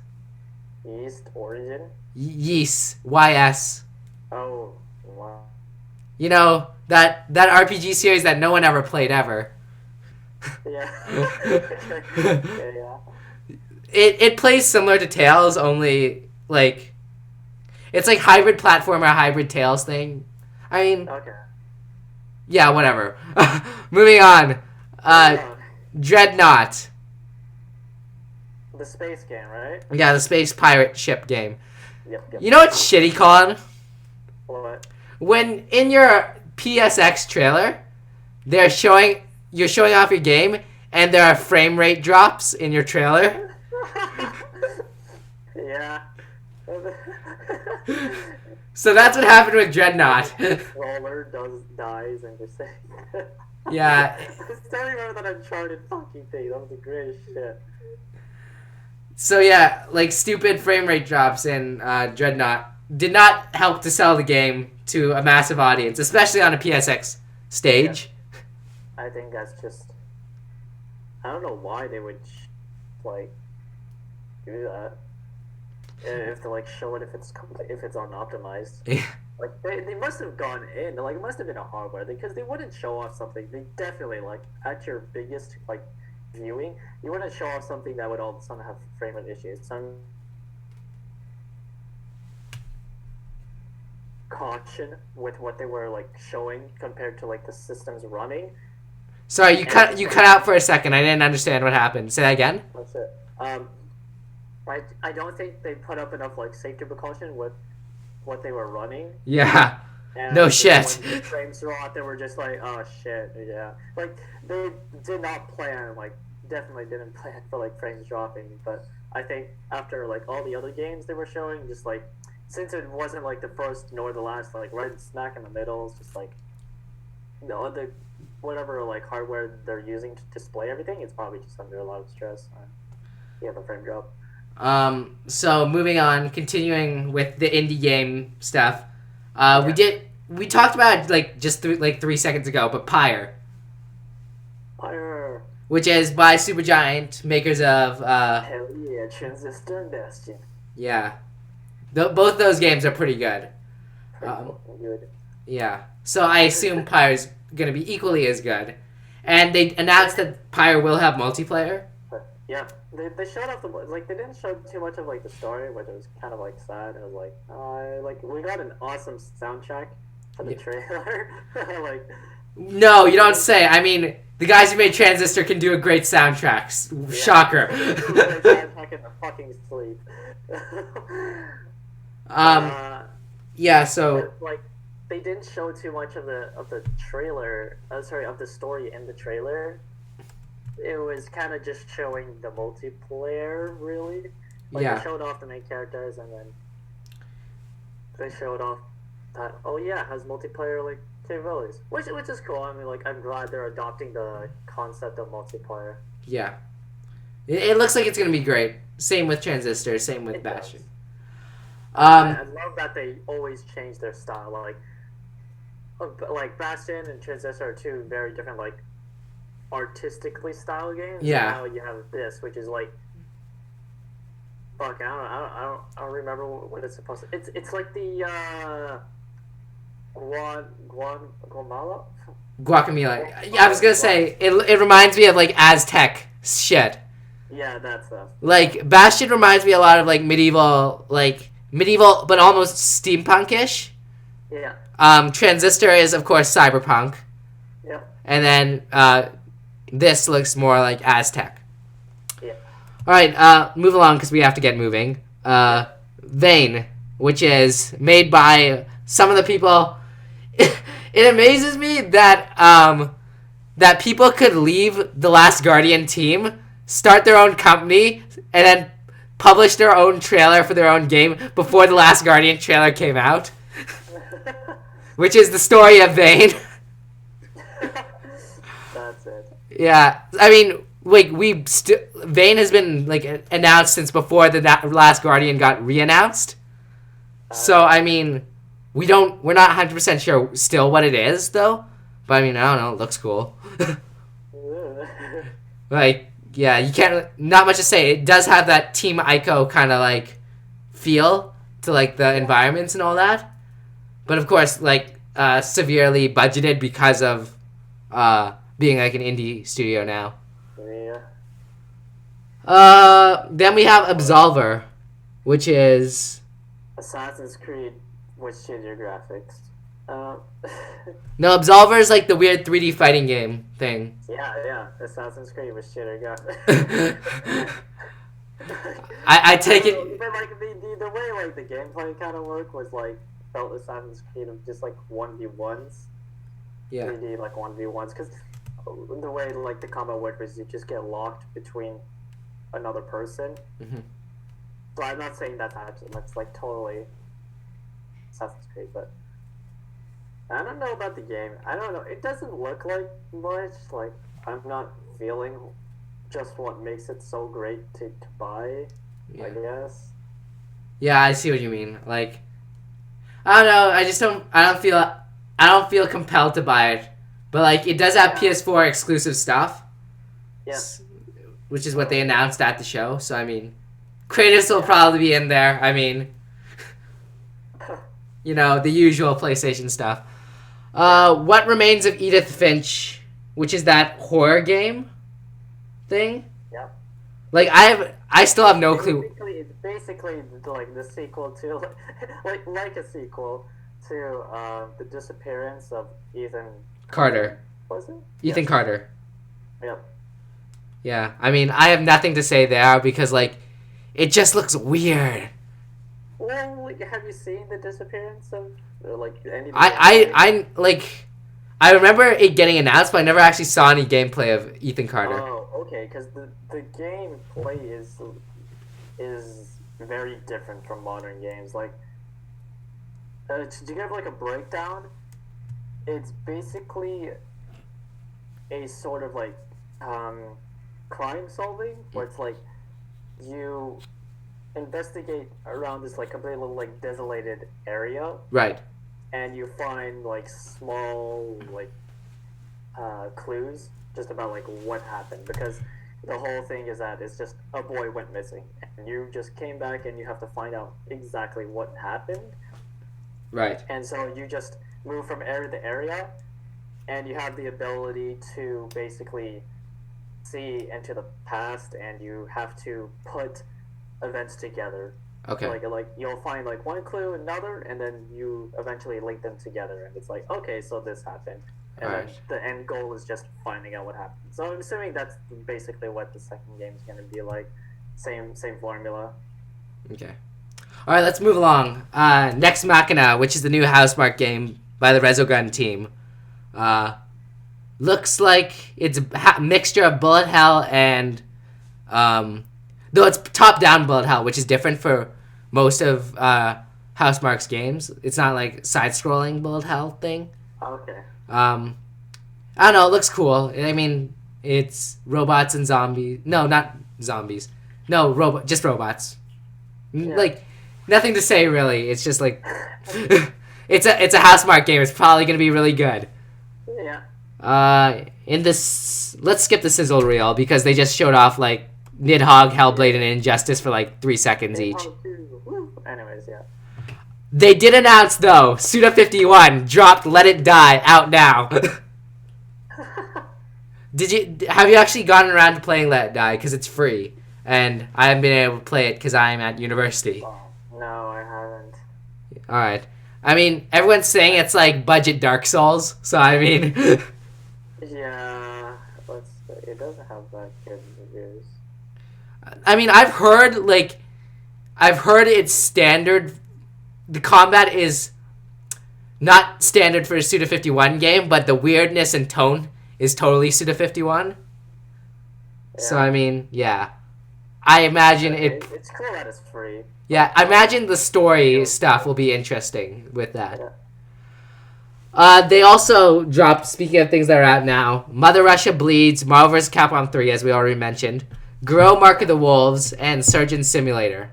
East Origin? Ys. Y-S. Oh, wow. You know, that RPG series that no one ever played ever. Yeah. Yeah. It plays similar to Tales, only, like, it's like hybrid platformer, hybrid Tales thing. I mean, Okay. yeah, whatever. Moving on. Dreadnought. The space game, right? Yeah, the space pirate ship game. Yep. You know what's shitty, Colin? What? When in your PSX trailer, you're showing off your game, and there are frame rate drops in your trailer. Yeah. So that's what happened with Dreadnought. Roller dies and just say. Yeah. I still remember that Uncharted fucking thing. That was the greatest shit. So yeah, like stupid frame rate drops in Dreadnought did not help to sell the game to a massive audience, especially on a PSX stage. Yeah. I think that's just. I don't know why they would like do that. If they like show it if it's unoptimized. Yeah. Like they must have gone in. Like it must have been a hardware because they wouldn't show off something. They definitely like at your biggest like viewing, you wouldn't show off something that would all of a sudden have frame rate issues. Some caution with what they were like showing compared to like the systems running. Sorry, you cut out for a second. I didn't understand what happened. Say that again. That's it. I don't think they put up enough like safety precaution with what they were running. Yeah. And no shit. When the frames were out, they were just like, oh shit, yeah. Like they did not plan, like definitely didn't plan for like frames dropping. But I think after like all the other games they were showing, just like since it wasn't like the first nor the last, like right smack in the middle, it's just like the other whatever like hardware they're using to display everything, it's probably just under a lot of stress. Yeah, the frame drop. So moving on, continuing with the indie game stuff. We talked about it like just 3 seconds ago, but Pyre, which is by Supergiant, makers of hell yeah, Transistor and Bastion. Yeah, both those games are pretty good. Good. Yeah, so I assume Pyre's gonna be equally as good, and they announced that Pyre will have multiplayer. Yeah, they showed off they didn't show too much of like the story, which was kind of like sad. It was like we got an awesome soundtrack for the trailer. Like, no, you don't say. I mean, the guys who made Transistor can do a great soundtrack. Shocker. Soundtrack in the fucking sleep. Yeah. So like, they didn't show too much of the trailer. Of the story in the trailer. It was kind of just showing the multiplayer, really. Like, they showed off the main characters, and then they showed off that, it has multiplayer, like, capabilities. Which is cool. I mean, like, I'm glad they're adopting the concept of multiplayer. Yeah. It looks like it's going to be great. Same with Transistor, same with Bastion. I love that they always change their style. Like, Bastion and Transistor are two very different, like, artistically style games. Yeah. Now you have this, which is like, fuck, I don't remember what it's supposed to. It's like the Guatemala. Guacamole. Yeah, I was gonna say it reminds me of like Aztec shit. Yeah, that stuff. Like Bastion reminds me a lot of like medieval, but almost steampunkish. Yeah. Transistor is of course cyberpunk. Yeah. And then this looks more like Aztec. Yeah. All right, move along because we have to get moving. Vane, which is made by some of the people. It amazes me that that people could leave the Last Guardian team, start their own company, and then publish their own trailer for their own game before the Last Guardian trailer came out. Which is the story of Vane. That's it. Yeah, I mean, like Vane has been like announced since before the Last Guardian got re-announced. So I mean, we're not 100% sure still what it is though. But I mean, I don't know, it looks cool. Like, yeah, you can't not much to say. It does have that Team Ico kind of like feel to like the environments and all that. But of course, like severely budgeted because of being like an indie studio now. Yeah. Then we have Absolver, which is Assassin's Creed with shittier graphics. No, Absolver is like the weird 3D fighting game thing. Yeah. Assassin's Creed with shittier graphics. I take it. But like the way like the gameplay kind of worked was like felt Assassin's Creed of just like 1v1s. Yeah. 3D like 1v1s because the way like the combat worked was you just get locked between another person. Mm-hmm. So I'm not saying that's like totally Assassin's Creed, but I don't know about the game. I don't know. It doesn't look like much. Like I'm not feeling just what makes it so great to buy. Yeah. I guess. Yeah, I see what you mean. Like, I don't know. I don't feel compelled to buy it. But like, it does have PS4 exclusive stuff. Yes. Which is what they announced at the show. So I mean, Kratos will probably be in there. I mean, you know, the usual PlayStation stuff. What Remains of Edith Finch, which is that horror game thing. Yeah. Like I still have no clue. It's basically like the sequel to like a sequel to the disappearance of Ethan Carter. Was it? Ethan Carter. Yeah. Yeah. I mean, I have nothing to say there because like it just looks weird. Well, like, have you seen the disappearance of like any? I remember it getting announced, but I never actually saw any gameplay of Ethan Carter. Oh, okay, because the gameplay is very different from modern games. Like to give like a breakdown, it's basically a sort of like crime solving where it's like you investigate around this like completely like desolated area, Right. and you find like small like clues just about like what happened, because the whole thing is that it's just a boy went missing and you just came back and you have to find out exactly what happened. Right. And so you just move from area to area, and you have the ability to basically see into the past, and you have to put events together. Okay. Like you'll find like one clue, another, and then you eventually link them together, and it's like, okay, so this happened, and then Alright. the end goal is just finding out what happened. So I'm assuming that's basically what the second game is going to be like. Same formula. Okay. All right, let's move along. Next Machina, which is the new Housemarque game by the Resogun team. Looks like it's a mixture of bullet hell and... though it's top-down bullet hell, which is different for most of Housemarque's games. It's not like side-scrolling bullet hell thing. Okay. I don't know, it looks cool. I mean, it's robots and zombies. No, not zombies. No, just robots. Yeah. Like, nothing to say, really. It's just like... it's a Housemarque game. It's probably going to be really good. Yeah. In this... Let's skip the sizzle reel, because they just showed off, like, Nidhogg, Hellblade, and Injustice for, like, 3 seconds each. Anyways, yeah. They did announce, though, Suda51 dropped Let It Die out now. Have you actually gotten around to playing Let It Die? Because it's free. And I haven't been able to play it because I'm at university. Oh, no, I haven't. Alright. I mean, everyone's saying it's like budget Dark Souls, so I mean... Yeah, it doesn't have that good reviews. I mean, I've heard it's standard. The combat is not standard for a Suda51 game, but the weirdness and tone is totally Suda51. Yeah. So, I mean, yeah. I imagine It's cool that it's free. Yeah, I imagine the story stuff will be interesting with that. Yeah. They also dropped, speaking of things that are out now, Mother Russia Bleeds, Marvel vs. Capcom 3, as we already mentioned, Grow Mark of the Wolves, and Surgeon Simulator.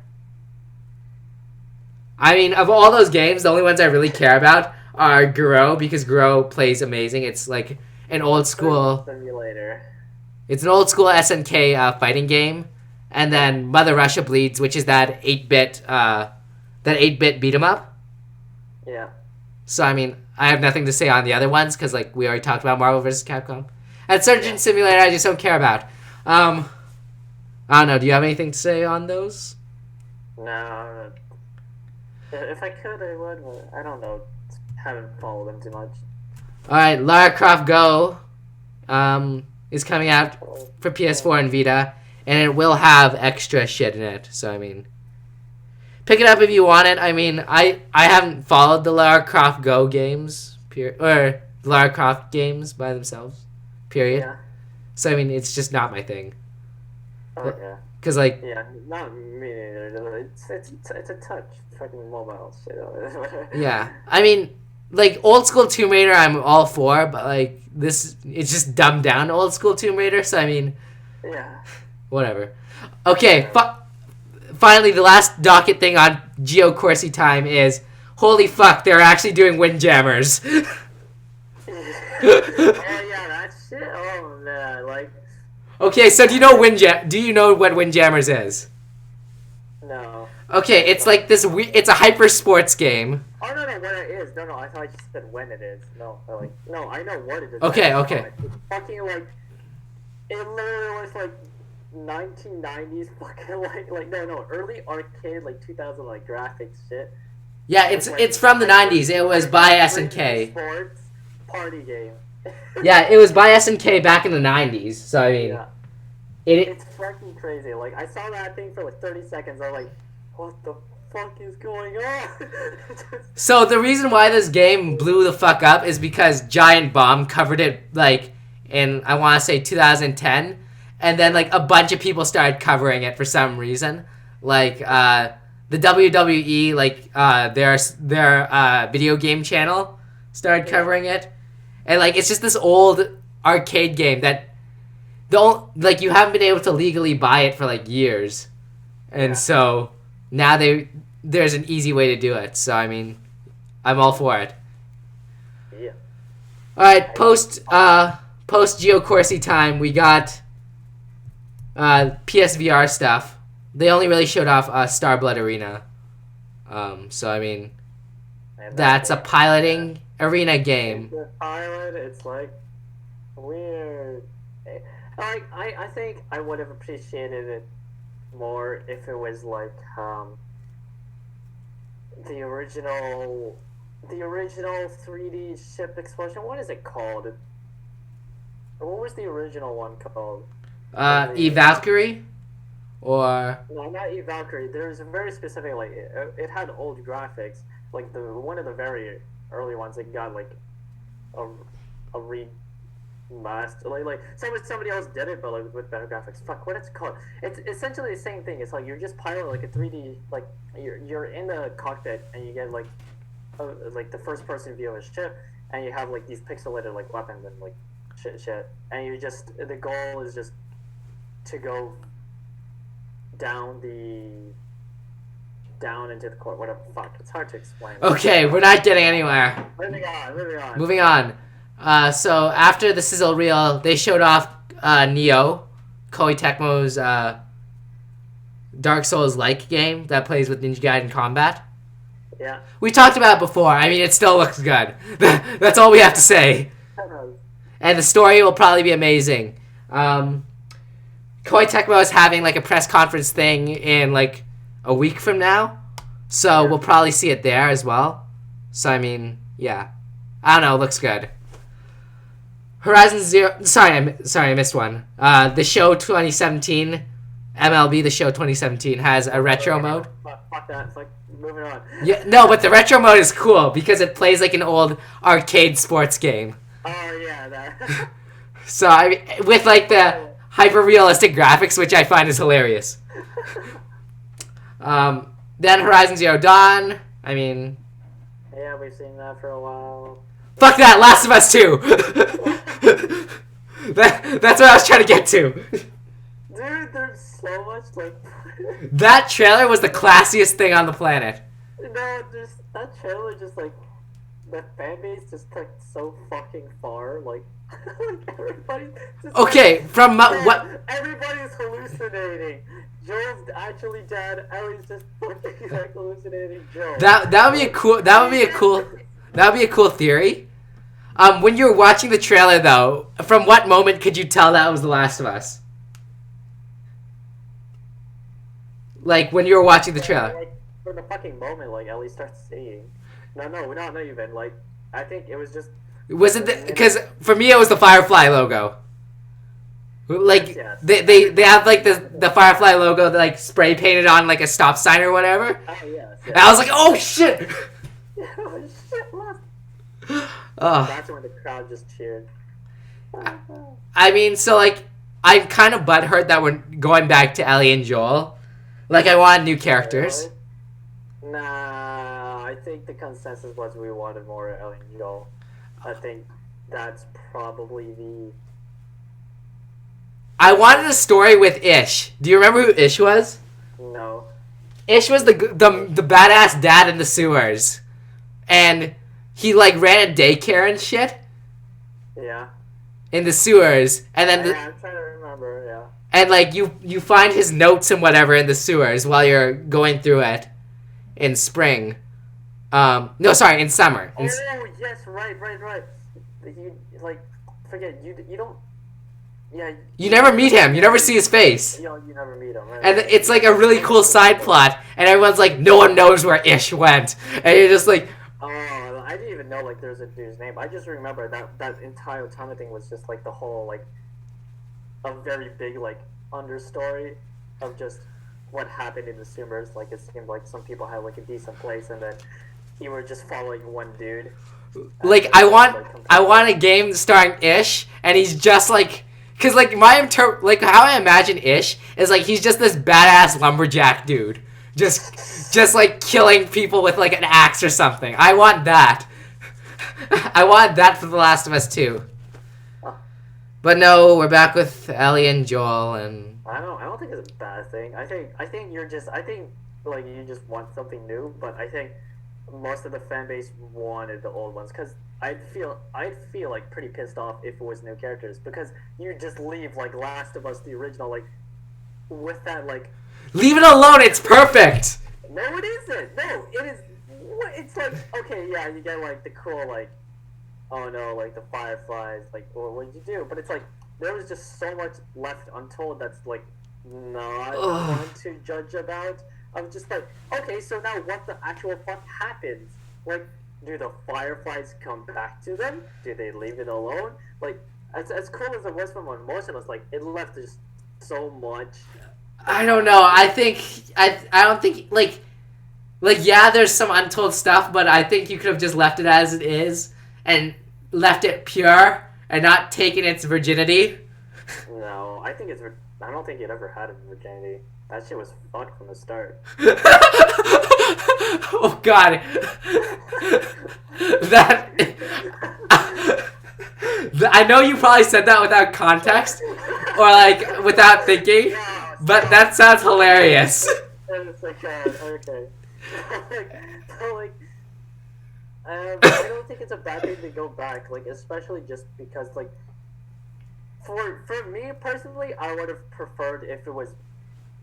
I mean, of all those games, the only ones I really care about are Grow, because Grow plays amazing. It's like an old school... Simulator. It's an old school SNK fighting game. And then Mother Russia Bleeds, which is that 8-bit beat 'em up. Yeah. So I mean, I have nothing to say on the other ones because like we already talked about Marvel vs. Capcom. And Surgeon Simulator, I just don't care about. I don't know. Do you have anything to say on those? No. If I could, I would, but I don't know. Haven't followed them too much. All right, Lara Croft Go, is coming out for PS4 and Vita. And it will have extra shit in it. So, I mean, pick it up if you want it. I mean, I haven't followed the Lara Croft Go games, or Lara Croft games by themselves, period. Yeah. So, I mean, it's just not my thing. Oh, yeah. Because, like... Yeah, not me neither. It's a touch. Fucking mobile shit. Yeah. I mean, like, old school Tomb Raider I'm all for, but, like, it's just dumbed down old school Tomb Raider. So, I mean... Yeah. Whatever. Okay, finally, the last docket thing on Geo Corsi time is, holy fuck, they're actually doing Windjammers. Oh yeah, that shit. Oh man, like. Okay, so do you know what Windjammers is? No. Okay, it's like this. It's a hyper sports game. Oh no, what it is. No, I thought you said when it is. No, I know what it is. Okay. It's fucking like. It literally was like 1990s fucking like no early arcade like 2000 like graphics shit. Yeah, it's from the 90s. It was by SNK. Sports party game. Yeah, it was by SNK back in the 90s. So I mean, yeah. It's fucking crazy. Like I saw that thing for like 30 seconds. I was like, what the fuck is going on? So the reason why this game blew the fuck up is because Giant Bomb covered it like in I want to say 2010. And then, like, a bunch of people started covering it for some reason. Like, the WWE, like their video game channel started covering it, and like it's just this old arcade game that you haven't been able to legally buy it for like years, and so now there's an easy way to do it. So I mean, I'm all for it. Yeah. All right, post Geo Corsi time, we got PSVR stuff. They only really showed off Starblood Arena. So I mean, that's a piloting arena game. It's a pilot. It's like weird. I think I would have appreciated it more if it was like the original 3D ship explosion. What is it called? What was the original one called? E Valkyrie, or no, not E Valkyrie. There's a very specific it had old graphics. Like one of the very early ones, it got like a remaster. Like somebody else did it, but like with better graphics. Fuck, what it's called? It's essentially the same thing. It's like you're just piloting like a 3D. Like you're in the cockpit and you get like the first person view of a ship, and you have like these pixelated like weapons and like shit, and you just the goal is just to go down into the court. Whatever. Fuck, it's hard to explain. Okay, we're not getting anywhere. Moving on. So after the sizzle reel, they showed off Neo, Koei Tecmo's Dark Souls-like game that plays with Ninja Gaiden combat. Yeah. We talked about it before. I mean, it still looks good. That's all we have to say. And the story will probably be amazing. Koei Tecmo is having like a press conference thing in like a week from now, so we'll probably see it there as well. So I mean, yeah, I don't know. It looks good. Horizon Zero. Sorry, I missed one. The show 2017, MLB The Show 2017 has a retro mode. Fuck that. It's like moving on. Yeah, no, but the retro mode is cool because it plays like an old arcade sports game. Oh yeah, that. So with like the hyper realistic graphics, which I find is hilarious. Then Horizon Zero Dawn. I mean, yeah, we've seen that for a while. Fuck that, Last of Us 2. That's what I was trying to get to. Dude, there's so much like. That trailer was the classiest thing on the planet. No, that trailer just like the fan base just took so fucking far. Like everybody's just okay. What? Everybody's hallucinating. Joel's actually dead. Ellie's just fucking like hallucinating Joel. That would be a cool theory. When you were watching the trailer though, from what moment could you tell that was The Last of Us? Like when you were watching the trailer. Like, for the fucking moment, like Ellie starts singing. No, not even. Like I think it was just. Was it because for me it was the Firefly logo. Like yes. they have like the Firefly logo that like spray painted on like a stop sign or whatever. Oh yes. And I was like, oh shit. Oh shit! Oh. That's when the crowd just cheered. I mean, so like I'm kind of butthurt that we're going back to Ellie and Joel. Like I want new characters. Nah, I think the consensus was we wanted more Ellie and Joel. I think that's probably the. I wanted a story with Ish. Do you remember who Ish was? No. Ish was the badass dad in the sewers, and he like ran a daycare and shit. Yeah. In the sewers, and then I'm trying to remember. Yeah. And like you find his notes and whatever in the sewers while you're going through it in spring. No, sorry, in summer. Oh yes, right. You like forget you don't. Yeah. You never meet him. You never see his face. You never meet him. Right? And it's like a really cool side plot, and everyone's like, no one knows where Ish went, and you're just like. Oh, I didn't even know like there's a dude's name. I just remember that entire Tama thing was just like the whole like a very big like understory of just what happened in the sewers. Like it seemed like some people had like a decent place, and then you were just following one dude. Like I want a game starring Ish, and he's just like. Cause like how I imagine Ish is like he's just this badass lumberjack dude, Just like killing people with like an axe or something. I want that. I want that for The Last of Us 2. But no, we're back with Ellie and Joel, and I don't think it's a bad thing. I think like you just want something new, but I think most of the fan base wanted the old ones because I'd feel like pretty pissed off if it was new characters because you just leave like Last of Us the original like with that like leave it alone. It's perfect. No, it isn't. No, it is. It's like okay, yeah, you get like the cool like oh no, like the fireflies, like well, what did you do? But it's like there was just so much left untold that's like not fun to judge about. I'm just like, okay, so now what the actual fuck happens? Like, do the fireflies come back to them? Do they leave it alone? Like, as cool as it was from Emotionless, like it left just so much. I don't know. I don't think like yeah, there's some untold stuff, but I think you could have just left it as it is and left it pure and not taken its virginity. No, I don't think it ever had a virginity. That shit was fucked from the start. Oh god. I know you probably said that without context or like without thinking, but that sounds hilarious. It's like, okay. I don't think it's a bad thing to go back, like especially just because like for me personally, I would have preferred if it was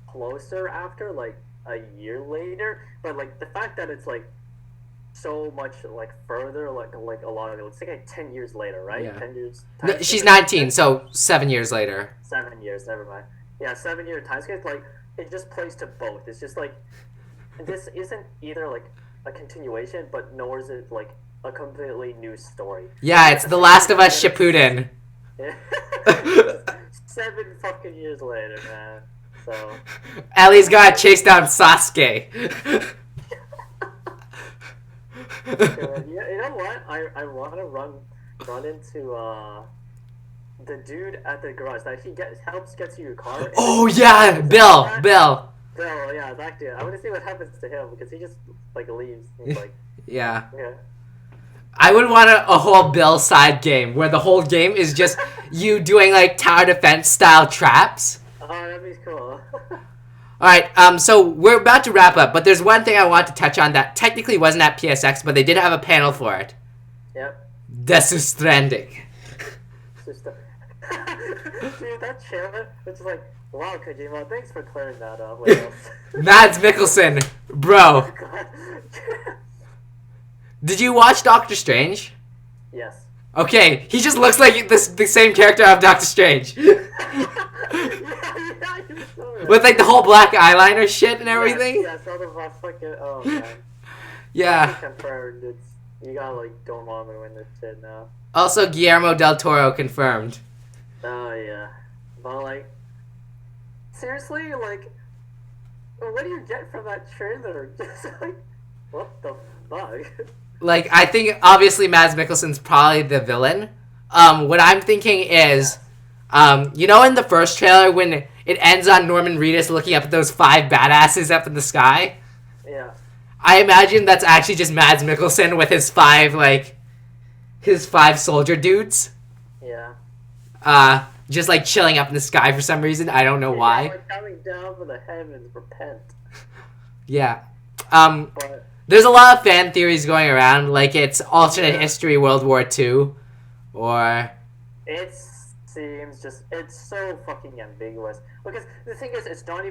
closer after like a year later, but like the fact that it's like so much like further like a lot of it, it's like 10 years later, right? Yeah. 10 years No, she's 19, so 7 years later. 7 years, never mind. Yeah, 7 year time scale, like it just plays to both. It's just like this isn't either like a continuation, but nor is it like a completely new story. Yeah, it's The Last of Us Shippuden. Yeah. 7 fucking years later, man. So Ellie's gotta chase down Sasuke. You know what? I want to run into the dude at the garage that helps get to your car. Oh yeah, Bill. Bill, yeah, that dude. I want to see what happens to him because he just like leaves. He's like, yeah. Yeah. I would want a whole Bill side game where the whole game is just you doing like tower defense style traps. Oh, that'd be cool. Alright, so we're about to wrap up, but there's one thing I want to touch on that technically wasn't at PSX, but they did have a panel for it. Yep. Death Stranding. Just dude, that trailer, it's like, wow, Kojima, thanks for clearing that up. What else? Mads Mikkelsen, bro. Oh, God. Did you watch Doctor Strange? Yes. Okay, he just looks like the same character of Doctor Strange. With like the whole black eyeliner shit and everything? Yeah, all the fucking, oh man. Yeah. Confirmed, you gotta like go on and win this shit now. Also, Guillermo del Toro confirmed. Oh yeah. But like, seriously, like, what do you get from that trailer? Just like, what the fuck? Like, I think obviously Mads Mikkelsen's probably the villain. What I'm thinking is, you know, in the first trailer when it ends on Norman Reedus looking up at those 5 badasses up in the sky? Yeah. I imagine that's actually just Mads Mikkelsen with his 5 soldier dudes. Yeah. Just like chilling up in the sky for some reason. I don't know why. Like coming down from the heavens, repent. Yeah. But There's a lot of fan theories going around, like it's alternate history World War II, or... It seems it's so fucking ambiguous. Because the thing is, it's not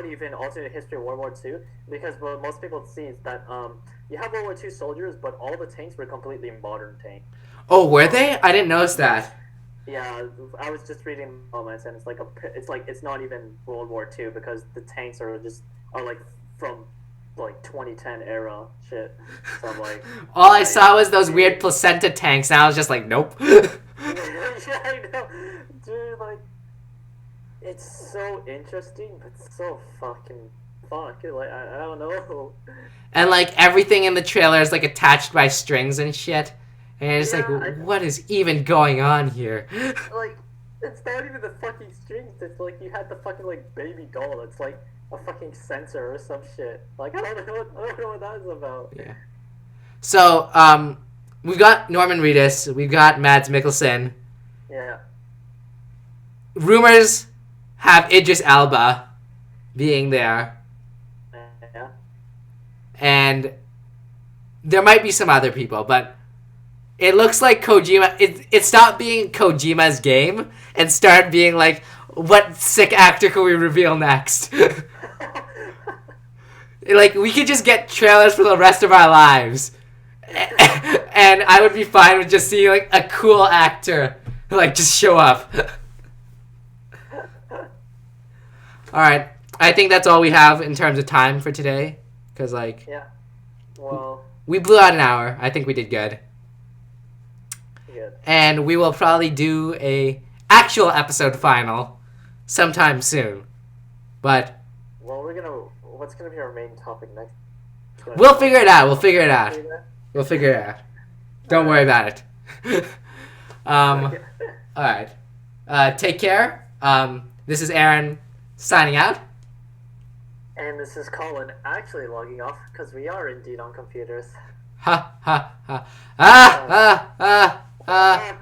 even alternate history World War II, because what most people see is that, you have World War II soldiers, but all the tanks were completely modern tanks. Oh, were they? I didn't notice that. Yeah, I was just reading comments, and it's not even World War II, because the tanks are like from like 2010 era shit. So I'm like, all I saw was those weird placenta tanks, and I was just like, nope. Yeah, I know, dude. Like, it's so interesting, but so fucking fuck. Like, I don't know. And like everything in the trailer is like attached by strings and shit, and it's like, what is even going on here? Like, it's not even the fucking strings. It's like you had the fucking like baby doll. It's like a fucking censor or some shit. Like I don't know what that is about. Yeah. So we've got Norman Reedus, we've got Mads Mikkelsen. Yeah. Rumors have Idris Elba being there. Yeah. And there might be some other people, but it looks like Kojima. It stopped being Kojima's game and started being like, what sick actor can we reveal next? Like, we could just get trailers for the rest of our lives. And I would be fine with just seeing, like, a cool actor, like, just show up. Alright, I think that's all we have in terms of time for today. Because, like... Yeah. Well... We blew out an hour. I think we did good. Good. And we will probably do a actual episode final sometime soon. But... Well, what's gonna be our main topic next? We'll figure it out. We'll figure it out. Don't worry about it. Alright. Take care. This is Aaron signing out. And this is Colin actually logging off because we are indeed on computers. Ha ha ha. Ah ah ah ah.